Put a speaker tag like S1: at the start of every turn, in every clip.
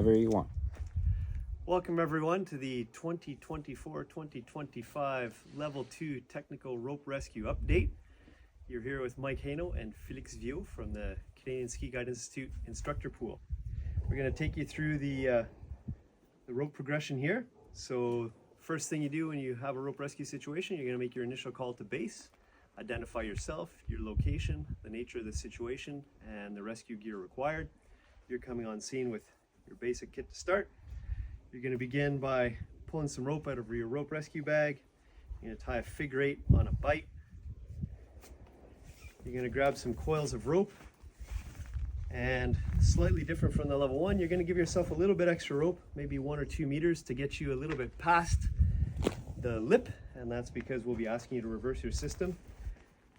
S1: Whatever you want.
S2: Welcome everyone to the 2024-2025 Level 2 Technical Rope Rescue Update. You're here with Mike Haino and Felix Viau from the Canadian Ski Guide Institute Instructor Pool. We're going to take you through the rope progression here. So first thing you do when you have a rope rescue situation, you're going to make your initial call to base, identify yourself, your location, the nature of the situation, and the rescue gear required. You're coming on scene with your basic kit to start. You're going to begin by pulling some rope out of your rope rescue bag. You're going to tie a figure 8 on a bight. You're going to grab some coils of rope, and slightly different from the level 1, you're going to give yourself a little bit extra rope, maybe 1 or 2 meters, to get you a little bit past the lip, and that's because we'll be asking you to reverse your system.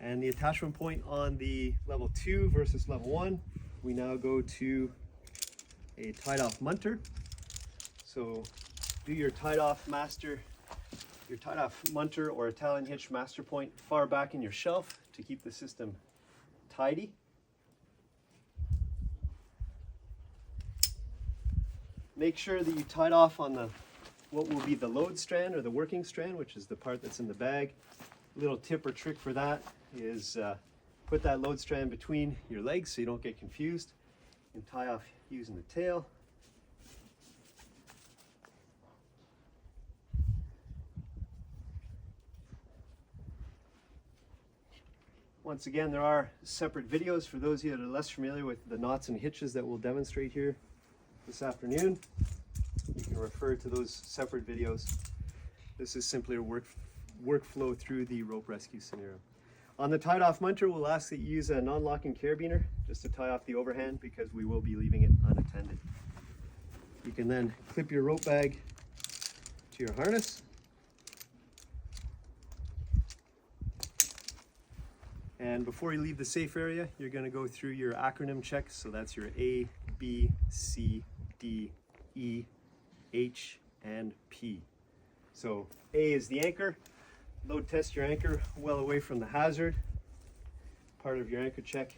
S2: And the attachment point on the level 2 versus level 1, we now go to a tied off munter. So do your tied off munter or Italian hitch master point far back in your shelf to keep the system tidy. Make sure that you tied off on what will be the load strand or the working strand, which is the part that's in the bag. A little tip or trick for that is put that load strand between your legs so you don't get confused, and tie off using the tail. Once again, there are separate videos for those of you that are less familiar with the knots and hitches that we'll demonstrate here this afternoon. You can refer to those separate videos. This is simply a workflow through the rope rescue scenario. On the tied off munter, we'll ask that you use a non-locking carabiner just to tie off the overhand, because we will be leaving it unattended. You can then clip your rope bag to your harness. And before you leave the safe area, you're going to go through your acronym checks. So that's your A, B, C, D, E, H, and P. So A is the anchor. Load test your anchor well away from the hazard. Part of your anchor check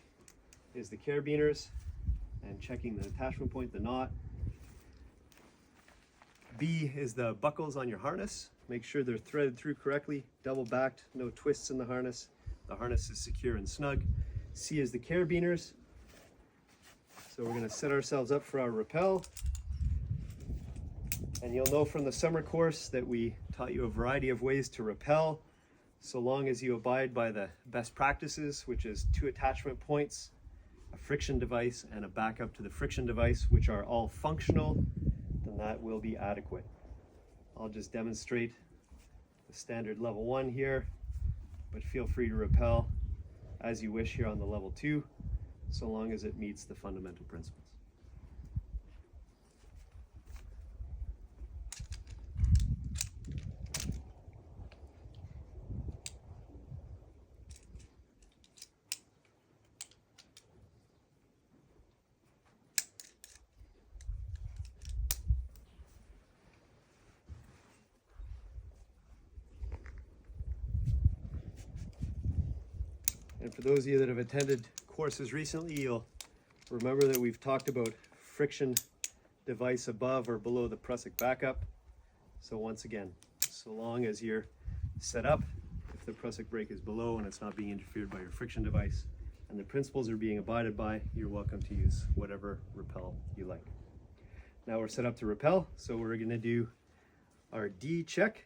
S2: is the carabiners and checking the attachment point, the knot. B is the buckles on your harness. Make sure they're threaded through correctly, double backed, no twists in the harness. The harness is secure and snug. C is the carabiners. So we're going to set ourselves up for our rappel. And you'll know from the summer course that we taught you a variety of ways to rappel, so long as you abide by the best practices, which is 2 attachment points, a friction device, and a backup to the friction device, which are all functional, then that will be adequate. I'll just demonstrate the standard level 1 here, but feel free to rappel as you wish here on the level 2, so long as it meets the fundamental principles. And for those of you that have attended courses recently, you'll remember that we've talked about friction device above or below the prusik backup. So once again, so long as you're set up, if the prusik brake is below and it's not being interfered by your friction device and the principles are being abided by, you're welcome to use whatever rappel you like. Now we're set up to rappel, so we're going to do our D check.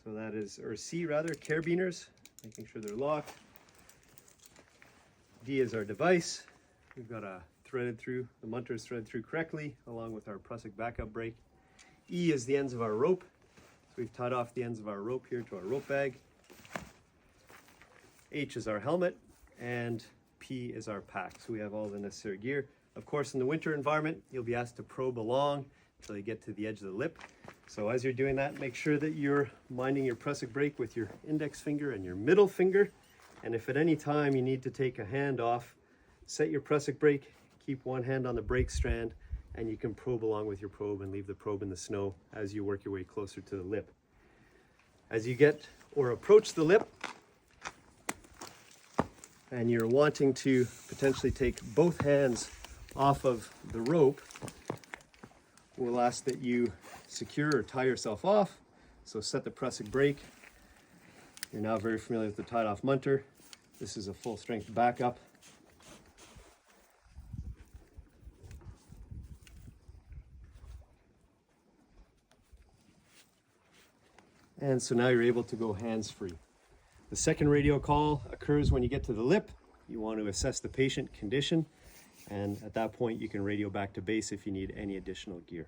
S2: So that is, or C rather, carabiners, making sure they're locked. D is our device. We've got a threaded through, the munter is threaded through correctly, along with our prusik backup brake. E is the ends of our rope. So we've tied off the ends of our rope here to our rope bag. H is our helmet, and P is our pack. So we have all the necessary gear. Of course, in the winter environment, you'll be asked to probe along until you get to the edge of the lip. So as you're doing that, make sure that you're minding your prusik brake with your index finger and your middle finger. And if at any time you need to take a hand off, set your prusik brake, keep one hand on the brake strand, and you can probe along with your probe and leave the probe in the snow as you work your way closer to the lip. As you get or approach the lip, and you're wanting to potentially take both hands off of the rope, we'll ask that you secure or tie yourself off. So set the pressing brake. You're now very familiar with the tied off munter. This is a full strength backup. And so now you're able to go hands-free. The second radio call occurs when you get to the lip. You want to assess the patient condition, and at that point you can radio back to base if you need any additional gear.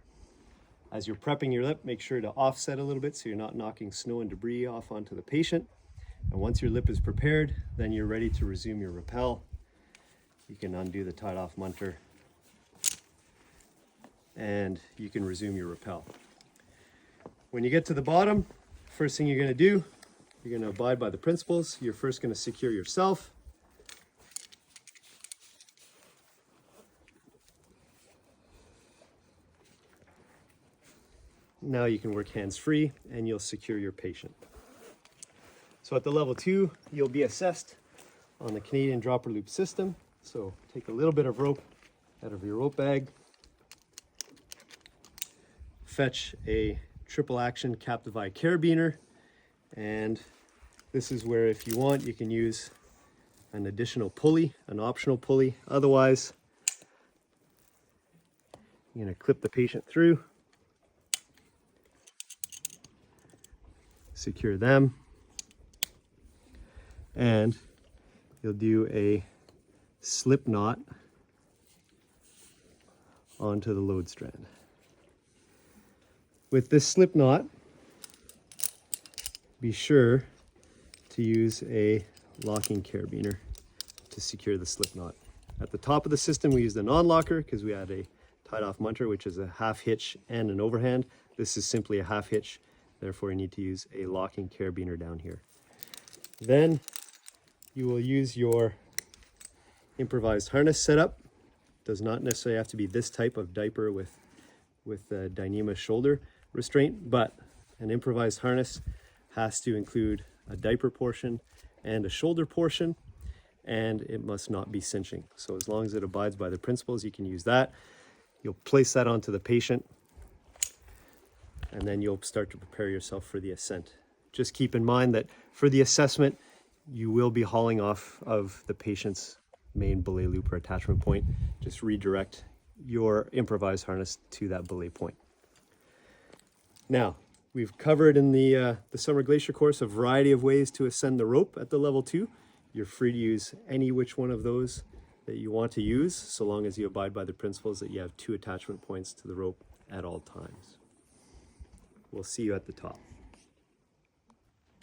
S2: As you're prepping your lip, make sure to offset a little bit so you're not knocking snow and debris off onto the patient. And once your lip is prepared, then you're ready to resume your rappel. You can undo the tied off munter and you can resume your rappel. When you get to the bottom, first thing you're going to do, you're going to abide by the principles. You're first going to secure yourself. Now you can work hands-free and you'll secure your patient. So at the level 2, you'll be assessed on the Canadian dropper loop system. So take a little bit of rope out of your rope bag. Fetch a triple action captive eye carabiner. And this is where, if you want, you can use an additional pulley, an optional pulley. Otherwise, you're going to clip the patient through. Secure them, and you'll do a slip knot onto the load strand. With this slip knot, be sure to use a locking carabiner to secure the slip knot. At the top of the system, we used a non-locker because we had a tied off munter, which is a half hitch and an overhand. This is simply a half hitch. Therefore, you need to use a locking carabiner down here. Then you will use your improvised harness setup. Does not necessarily have to be this type of diaper with a Dyneema shoulder restraint, but an improvised harness has to include a diaper portion and a shoulder portion, and it must not be cinching. So as long as it abides by the principles, you can use that. You'll place that onto the patient, and then you'll start to prepare yourself for the ascent. Just keep in mind that for the assessment, you will be hauling off of the patient's main belay loop or attachment point. Just redirect your improvised harness to that belay point. Now, we've covered in the Summer Glacier course a variety of ways to ascend the rope at the level 2. You're free to use any which one of those that you want to use, so long as you abide by the principles that you have 2 attachment points to the rope at all times. We'll see you at the top.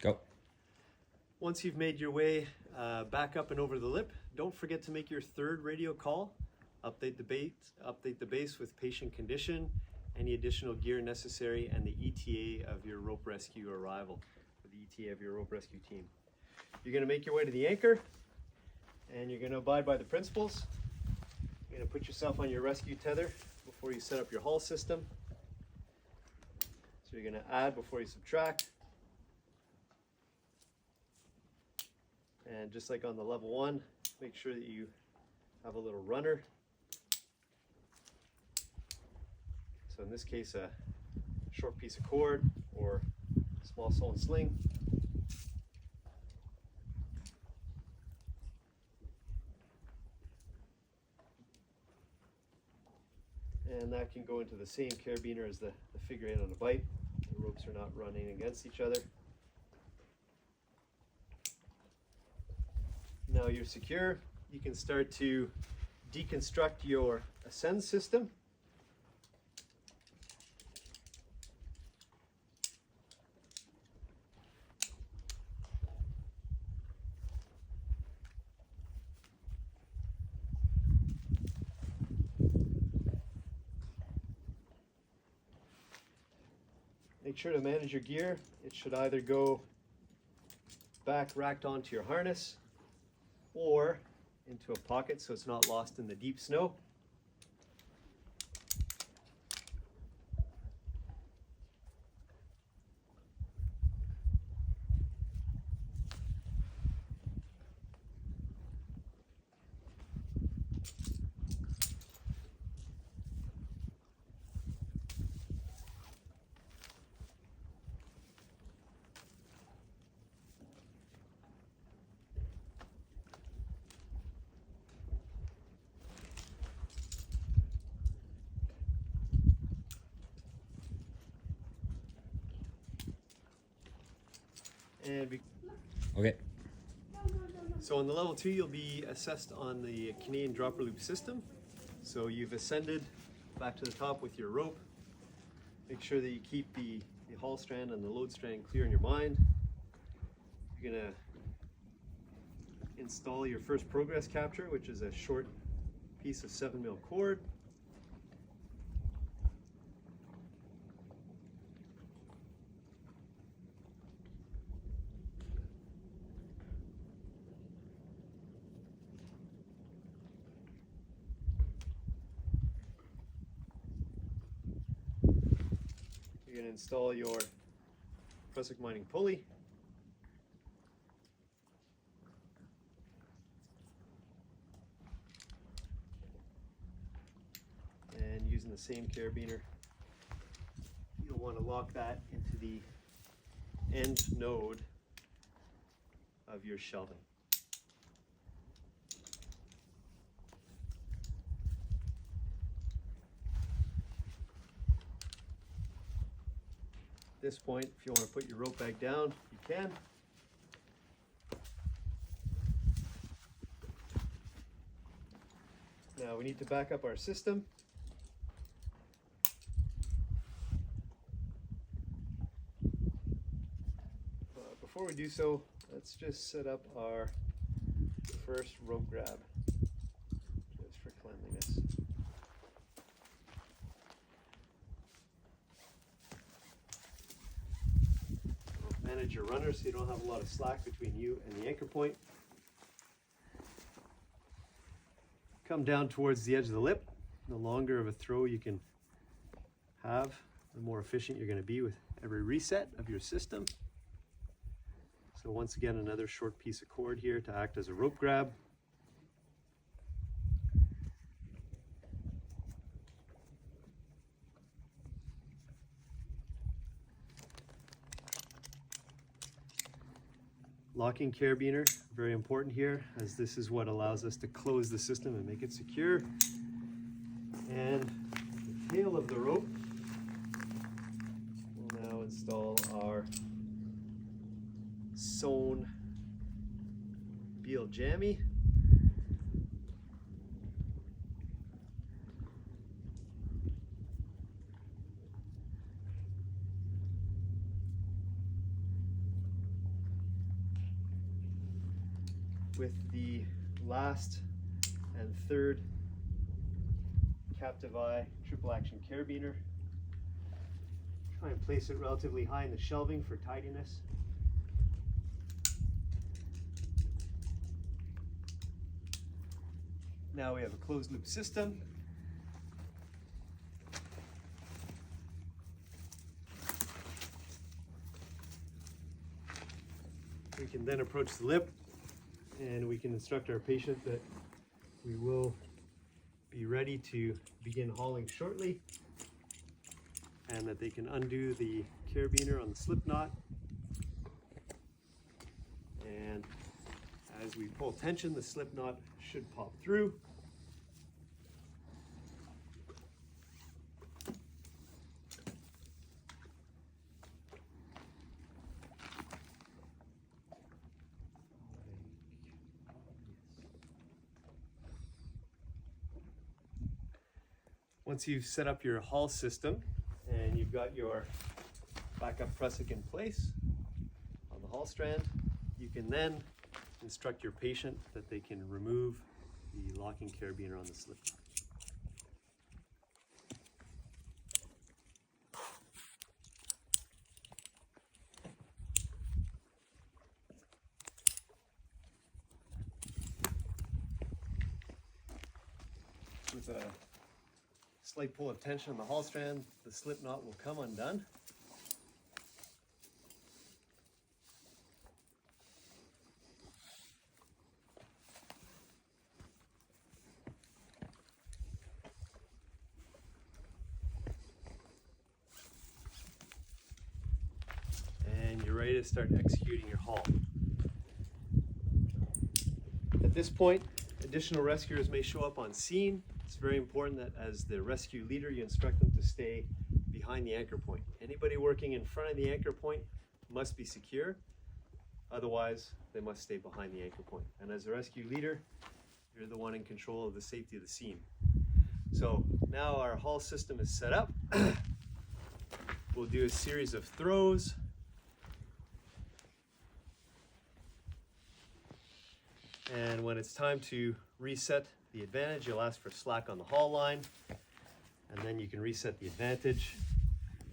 S1: Go.
S2: Once you've made your way back up and over the lip, don't forget to make your third radio call. Update the base with patient condition, any additional gear necessary, and the ETA of your rope rescue arrival, or the ETA of your rope rescue team. You're going to make your way to the anchor, and you're going to abide by the principles. You're going to put yourself on your rescue tether before you set up your haul system. So you're going to add before you subtract. And just like on the level 1, make sure that you have a little runner. So in this case, a short piece of cord or a small sewn sling. And that can go into the same carabiner as the figurehead on the bite. The ropes are not running against each other. Now you're secure. You can start to deconstruct your ascend system. Make sure to manage your gear. It should either go back racked onto your harness or into a pocket so it's not lost in the deep snow. And
S1: Okay.
S2: so on the level 2, you'll be assessed on the Canadian dropper loop system. So you've ascended back to the top with your rope. Make sure that you keep the haul strand and the load strand clear in your mind. You're gonna install your first progress capture, which is a short piece of 7mm cord. You're going to install your prusik mining pulley. And using the same carabiner, you'll want to lock that into the end node of your shelving. At this point, if you want to put your rope back down, you can. Now we need to back up our system. Before we do so, let's just set up our first rope grab, just for cleanliness. Manage your runner so you don't have a lot of slack between you and the anchor point. Come down towards the edge of the lip. The longer of a throw you can have, the more efficient you're going to be with every reset of your system. So once again, another short piece of cord here to act as a rope grab. Locking carabiner, very important here, as this is what allows us to close the system and make it secure. And the tail of the rope will now install our sewn Beal jammy. With the last and third Captive Eye triple action carabiner. Try and place it relatively high in the shelving for tidiness. Now we have a closed loop system. We can then approach the lip and we can instruct our patient that we will be ready to begin hauling shortly, and that they can undo the carabiner on the slip knot. And as we pull tension, the slip knot should pop through. Once you've set up your haul system and you've got your backup prusik in place on the haul strand, you can then instruct your patient that they can remove the locking carabiner on the slip knot. With a slight pull of tension on the haul strand, the slip knot will come undone. And you're ready to start executing your haul. At this point, additional rescuers may show up on scene. It's very important that as the rescue leader, you instruct them to stay behind the anchor point. Anybody working in front of the anchor point must be secure. Otherwise, they must stay behind the anchor point. And as a rescue leader, you're the one in control of the safety of the scene. So now our hull system is set up. We'll do a series of throws. And when it's time to reset the advantage, you'll ask for slack on the hull line, and then you can reset the advantage.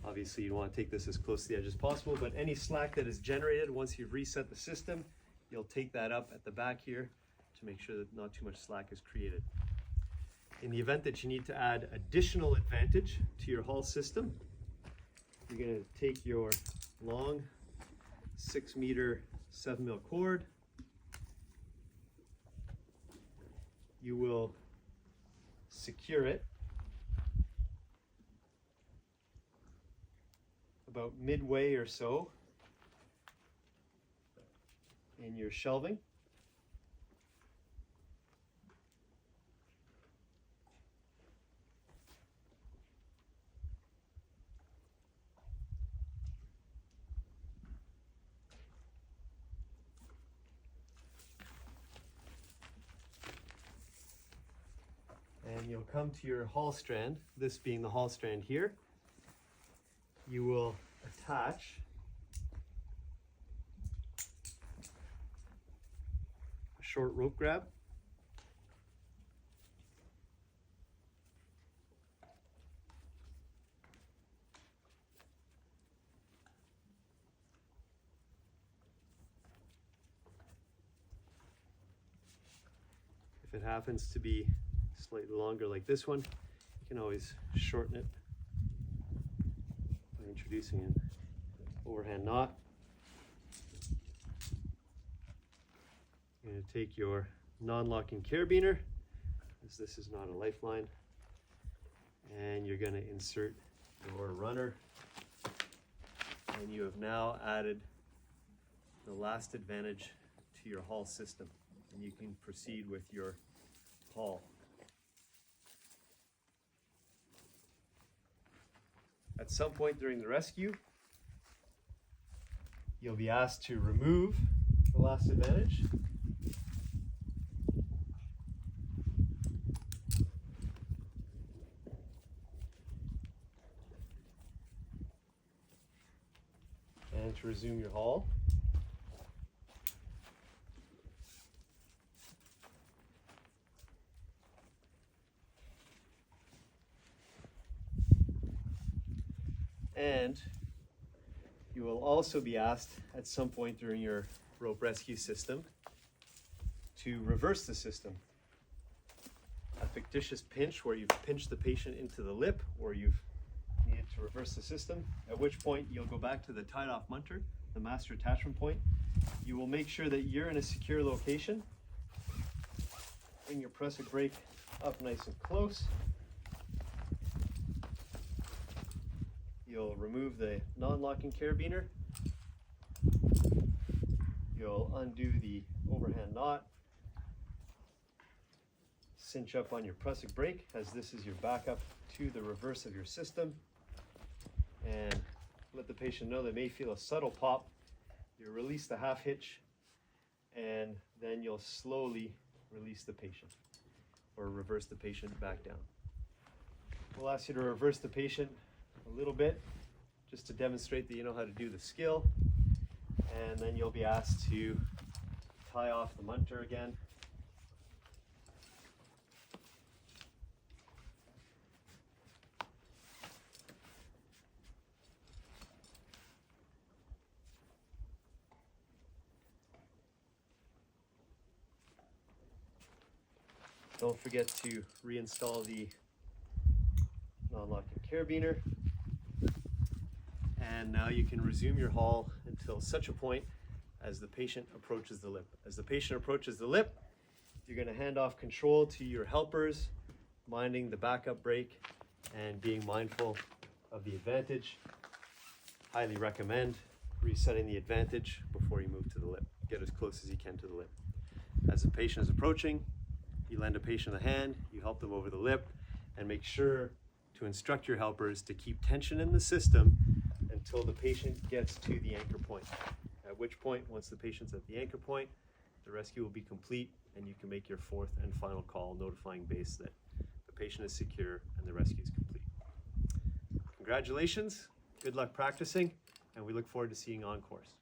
S2: Obviously, you want to take this as close to the edge as possible, but any slack that is generated once you've reset the system, you'll take that up at the back here to make sure that not too much slack is created. In the event that you need to add additional advantage to your hull system, you're going to take your long 6 meter 7mm cord. You will secure it about midway or so in your shelving. And you'll come to your hull strand, this being the hull strand here. You will attach a short rope grab. If it happens to be slightly longer like this one, you can always shorten it by introducing an overhand knot. You're going to take your non-locking carabiner, as this is not a lifeline, and you're going to insert your runner, and you have now added the last advantage to your hull system, and you can proceed with your hull. At some point during the rescue, you'll be asked to remove the last advantage. And to resume your haul. And you will also be asked at some point during your rope rescue system to reverse the system. A fictitious pinch where you've pinched the patient into the lip, or you've needed to reverse the system, at which point you'll go back to the tied off munter, the master attachment point. You will make sure that you're in a secure location. Bring your pressure brake up nice and close. You'll remove the non-locking carabiner. You'll undo the overhand knot. Cinch up on your pressure brake, as this is your backup to the reverse of your system. And let the patient know they may feel a subtle pop. You release the half hitch, and then you'll slowly release the patient, or reverse the patient back down. We'll ask you to reverse the patient a little bit, just to demonstrate that you know how to do the skill, and then you'll be asked to tie off the munter again. Don't forget to reinstall the non-locking carabiner. And now you can resume your haul until such a point as the patient approaches the lip. As the patient approaches the lip, you're going to hand off control to your helpers, minding the backup brake and being mindful of the advantage. Highly recommend resetting the advantage before you move to the lip. Get as close as you can to the lip. As the patient is approaching, you lend a patient a hand, you help them over the lip, and make sure to instruct your helpers to keep tension in the system until the patient gets to the anchor point. at which point, once the patient's at the anchor point, the rescue will be complete and you can make your fourth and final call notifying base that the patient is secure and the rescue is complete. Congratulations, good luck practicing, and we look forward to seeing you on course.